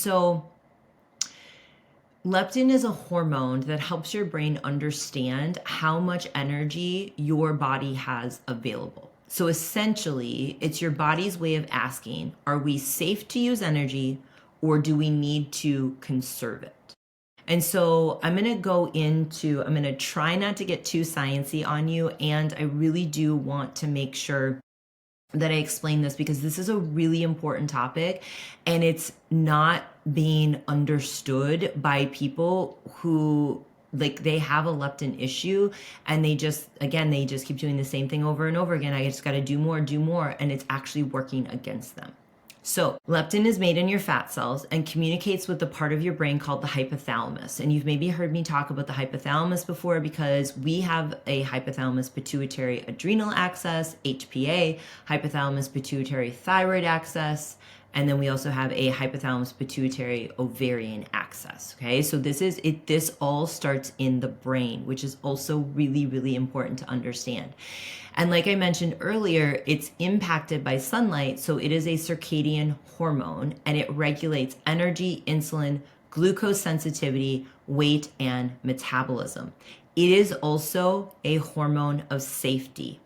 so leptin is a hormone that helps your brain understand how much energy your body has available. So essentially, it's your body's way of asking, are we safe to use energy or do we need to conserve it? And so I'm going to try not to get too sciencey on you. And I really do want to make sure that I explain this because this is a really important topic and it's not being understood by people who they have a leptin issue and they just keep doing the same thing over and over again. I just got to do more, and it's actually working against them. So leptin is made in your fat cells and communicates with the part of your brain called the hypothalamus. And you've maybe heard me talk about the hypothalamus before because we have a hypothalamus pituitary adrenal axis, HPA, hypothalamus pituitary thyroid axis, and then we also have a hypothalamus pituitary ovarian axis. Okay, so this all starts in the brain, which is also really, really important to understand. And like I mentioned earlier, it's impacted by sunlight. So it is a circadian hormone and it regulates energy, insulin, glucose sensitivity, weight, and metabolism. It is also a hormone of safety.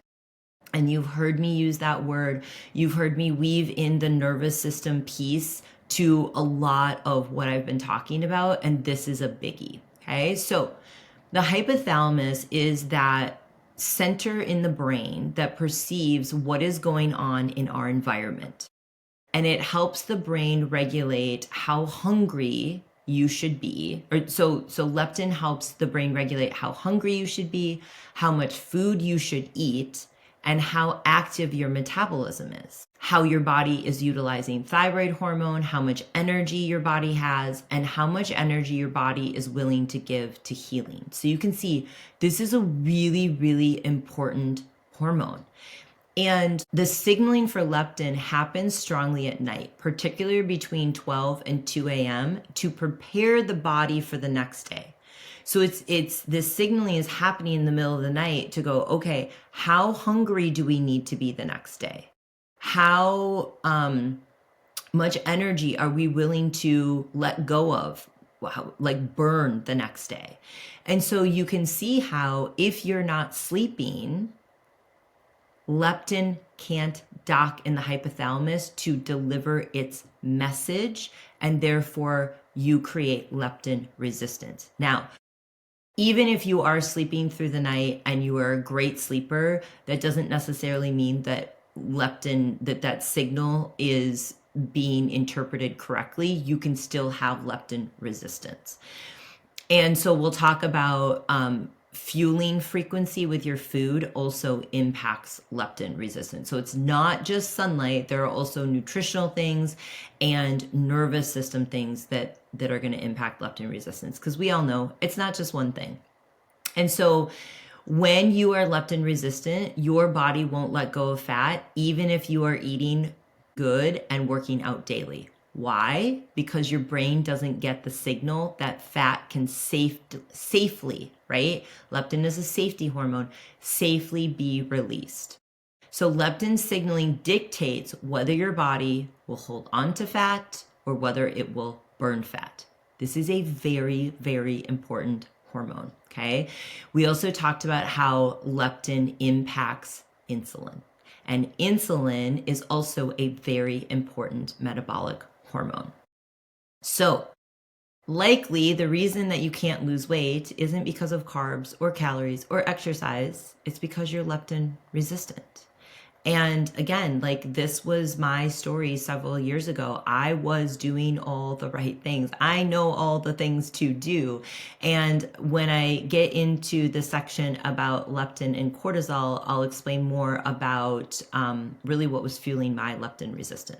And you've heard me use that word. You've heard me weave in the nervous system piece to a lot of what I've been talking about. And this is a biggie. Okay. So the hypothalamus is that center in the brain that perceives what is going on in our environment. And it helps the brain regulate how hungry you should be. So leptin helps the brain regulate how hungry you should be, how much food you should eat, and how active your metabolism is, how your body is utilizing thyroid hormone, how much energy your body has, and how much energy your body is willing to give to healing. So you can see this is a really, really important hormone. And the signaling for leptin happens strongly at night, particularly between 12 and 2 a.m. to prepare the body for the next day. So it's this signaling is happening in the middle of the night to go, okay, how hungry do we need to be the next day? How much energy are we willing to let go of, burn the next day? And so you can see how if you're not sleeping, leptin can't dock in the hypothalamus to deliver its message, and therefore you create leptin resistance. Now, even if you are sleeping through the night and you are a great sleeper, that doesn't necessarily mean that leptin, that signal is being interpreted correctly. You can still have leptin resistance. And so we'll talk about fueling frequency with your food also impacts leptin resistance. So it's not just sunlight. There are also nutritional things and nervous system things that are going to impact leptin resistance, because we all know it's not just one thing. And so when you are leptin resistant, your body won't let go of fat, even if you are eating good and working out daily. Why? Because your brain doesn't get the signal that fat can safely, right? Leptin is a safety hormone, safely be released. So leptin signaling dictates whether your body will hold on to fat or whether it will burn fat. This is a very, very important hormone, okay? We also talked about how leptin impacts insulin. And insulin is also a very important metabolic hormone. So likely the reason that you can't lose weight isn't because of carbs or calories or exercise. It's because you're leptin resistant. And again, this was my story several years ago. I was doing all the right things. I know all the things to do. And when I get into the section about leptin and cortisol, I'll explain more about really what was fueling my leptin resistance.